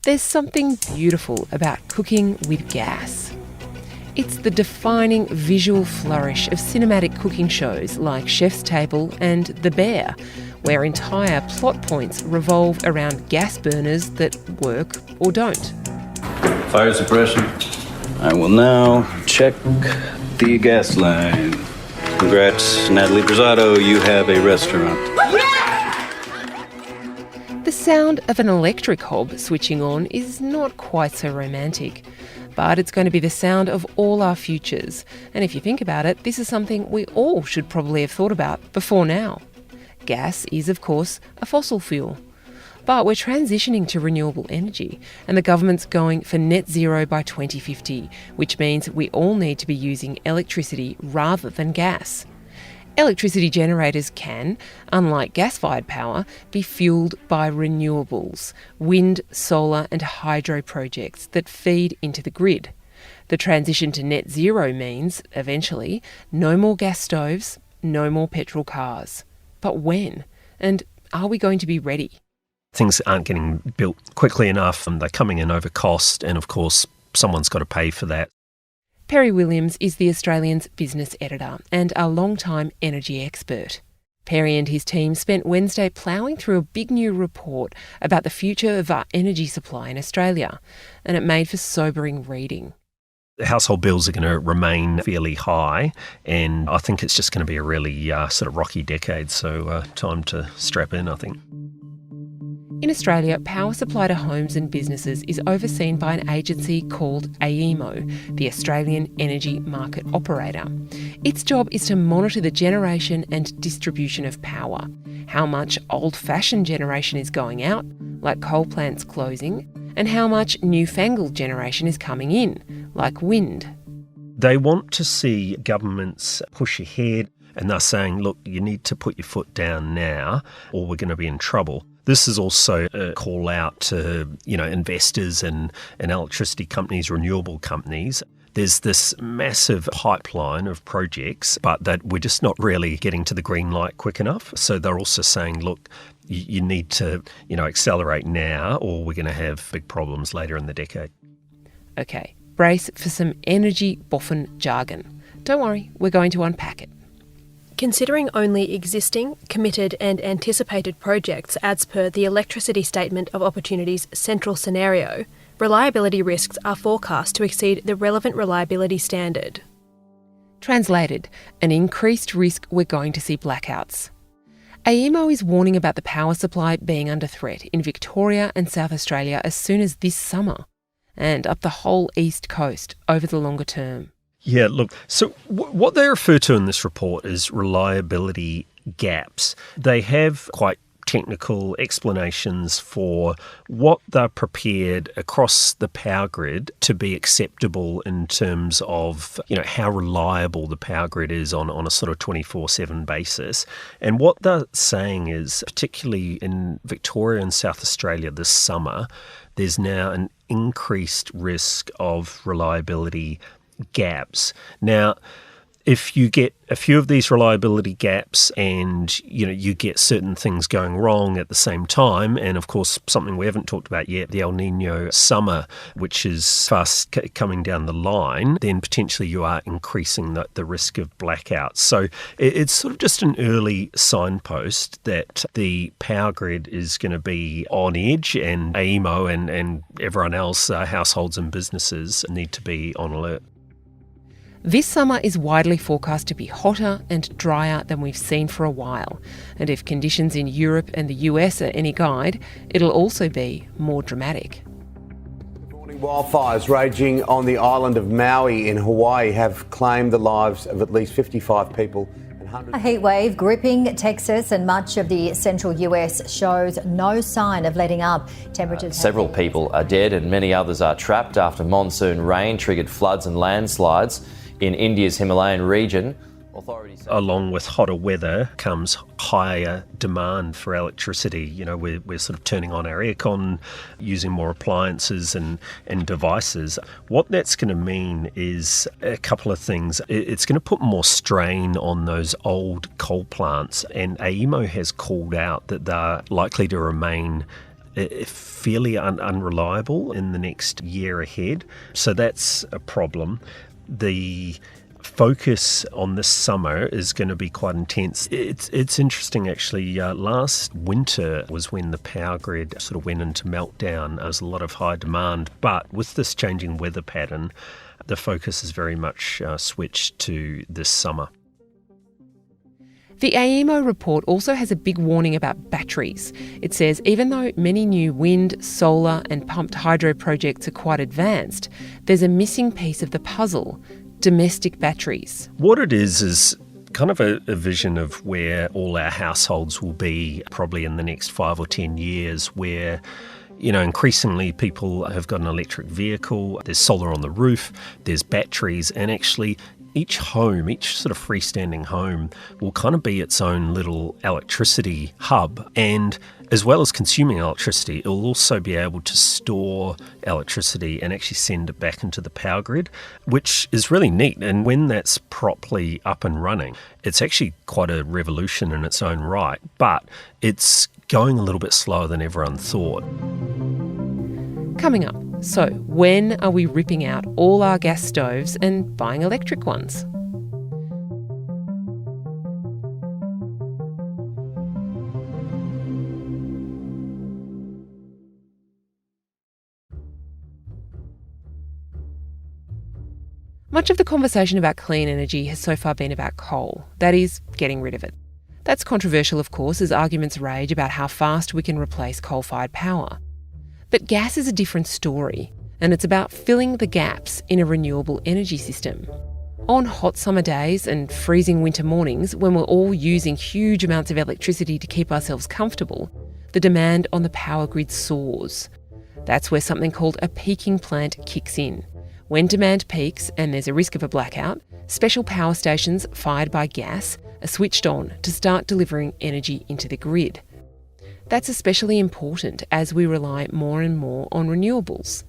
There's something beautiful about cooking with gas. It's the defining visual flourish of cinematic cooking shows like Chef's Table and The Bear, where entire plot points revolve around gas burners that work or don't. Fire suppression. I will now check the gas line. Congrats, Natalie Brasato, you have a restaurant. The sound of an electric hob switching on is not quite so romantic, but it's going to be the sound of all our futures. And if you think about it, this is something we all should probably have thought about before now. Gas is, of course, a fossil fuel. But we're transitioning to renewable energy, and the government's going for net zero by 2050, which means we all need to be using electricity rather than gas. Electricity generators can, unlike gas-fired power, be fuelled by renewables, wind, solar and hydro projects that feed into the grid. The transition to net zero means, eventually, no more gas stoves, no more petrol cars. But when? And are we going to be ready? Things aren't getting built quickly enough and they're coming in over cost, and of course someone's got to pay for that. Perry Williams is the Australian's business editor and a long-time energy expert. Perry and his team spent Wednesday ploughing through a big new report about the future of our energy supply in Australia, and it made for sobering reading. Household bills are going to remain fairly high, and I think it's just going to be a really sort of rocky decade, so time to strap in, I think. In Australia, power supply to homes and businesses is overseen by an agency called AEMO, the Australian Energy Market Operator. Its job is to monitor the generation and distribution of power, how much old-fashioned generation is going out, like coal plants closing, and how much newfangled generation is coming in, like wind. They want to see governments push ahead, and they're saying, look, you need to put your foot down now or we're going to be in trouble. This is also a call out to, investors and electricity companies, renewable companies. There's this massive pipeline of projects, but that we're just not really getting to the green light quick enough. So they're also saying, look, you need to, accelerate now or we're going to have big problems later in the decade. Okay, brace for some energy boffin jargon. Don't worry, we're going to unpack it. Considering only existing, committed and anticipated projects as per the Electricity Statement of Opportunities Central Scenario, reliability risks are forecast to exceed the relevant reliability standard. Translated, an increased risk we're going to see blackouts. AEMO is warning about the power supply being under threat in Victoria and South Australia as soon as this summer, and up the whole east coast over the longer term. Yeah, look, so what they refer to in this report is reliability gaps. They have quite technical explanations for what they're prepared across the power grid to be acceptable in terms of, how reliable the power grid is on a sort of 24/7 basis. And what they're saying is, particularly in Victoria and South Australia this summer, there's now an increased risk of reliability gaps. Now, if you get a few of these reliability gaps and, you get certain things going wrong at the same time, and of course, something we haven't talked about yet, the El Nino summer, which is fast coming down the line, then potentially you are increasing the risk of blackouts. So it's sort of just an early signpost that the power grid is going to be on edge, and AEMO and everyone else, households and businesses, need to be on alert. This summer is widely forecast to be hotter and drier than we've seen for a while, and if conditions in Europe and the US are any guide, it'll also be more dramatic. Wildfires raging on the island of Maui in Hawaii have claimed the lives of at least 55 people. A heatwave gripping Texas and much of the central US shows no sign of letting up. Temperatures. Several people are dead and many others are trapped after monsoon rain triggered floods and landslides in India's Himalayan region. Along with hotter weather comes higher demand for electricity. We're sort of turning on our aircon, using more appliances and devices. What that's going to mean is a couple of things. It's going to put more strain on those old coal plants, and AEMO has called out that they're likely to remain fairly unreliable in the next year ahead. So that's a problem. The focus on this summer is going to be quite intense. It's interesting actually. Last winter was when the power grid sort of went into meltdown. There was a lot of high demand, but with this changing weather pattern, the focus is very much switched to this summer. The AEMO report also has a big warning about batteries. It says even though many new wind, solar and pumped hydro projects are quite advanced, there's a missing piece of the puzzle: domestic batteries. What it is kind of a vision of where all our households will be probably in the next 5 or 10 years, where increasingly people have got an electric vehicle, there's solar on the roof, there's batteries, and actually each home, each sort of freestanding home will kind of be its own little electricity hub. And as well as consuming electricity, it will also be able to store electricity and actually send it back into the power grid, which is really neat. And when that's properly up and running, it's actually quite a revolution in its own right, but it's going a little bit slower than everyone thought. Coming up, so when are we ripping out all our gas stoves and buying electric ones? Much of the conversation about clean energy has so far been about coal, that is, getting rid of it. That's controversial, of course, as arguments rage about how fast we can replace coal-fired power. But gas is a different story, and it's about filling the gaps in a renewable energy system. On hot summer days and freezing winter mornings, when we're all using huge amounts of electricity to keep ourselves comfortable, the demand on the power grid soars. That's where something called a peaking plant kicks in. When demand peaks and there's a risk of a blackout, special power stations fired by gas are switched on to start delivering energy into the grid. That's especially important as we rely more and more on renewables.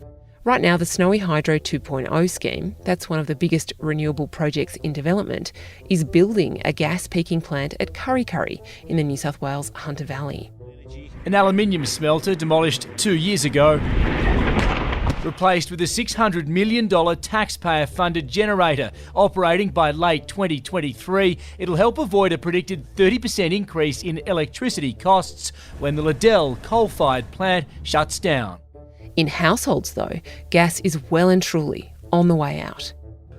Right now, the Snowy Hydro 2.0 scheme, that's one of the biggest renewable projects in development, is building a gas peaking plant at Kurri Kurri in the New South Wales Hunter Valley. An aluminium smelter demolished 2 years ago, replaced with a $600 million taxpayer-funded generator. Operating by late 2023, it'll help avoid a predicted 30% increase in electricity costs when the Liddell coal-fired plant shuts down. In households, though, gas is well and truly on the way out.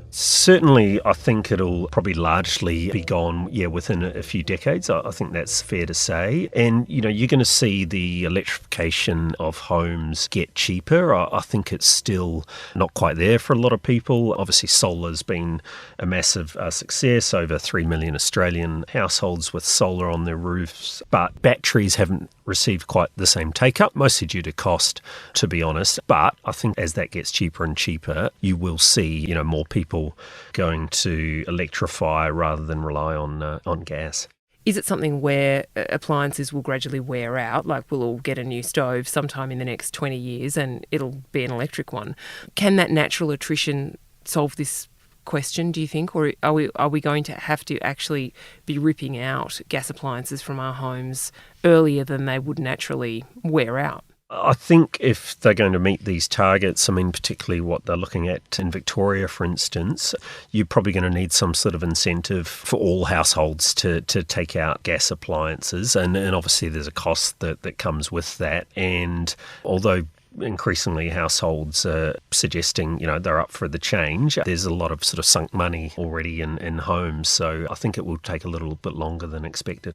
Certainly, I think it'll probably largely be gone, within a few decades. I think that's fair to say. And, you're going to see the electrification of homes get cheaper. I think it's still not quite there for a lot of people. Obviously, solar's been a massive success, over 3 million Australian households with solar on their roofs. But batteries haven't received quite the same take-up, mostly due to cost, to be honest. But I think as that gets cheaper and cheaper, you will see, more people going to electrify rather than rely on gas. Is it something where appliances will gradually wear out, like we'll all get a new stove sometime in the next 20 years and it'll be an electric one? Can that natural attrition solve this question, do you think? Or are we going to have to actually be ripping out gas appliances from our homes earlier than they would naturally wear out? I think if they're going to meet these targets, particularly what they're looking at in Victoria, for instance, you're probably going to need some sort of incentive for all households to take out gas appliances. And obviously there's a cost that comes with that. And although increasingly households are suggesting, they're up for the change, there's a lot of sort of sunk money already in homes. So I think it will take a little bit longer than expected.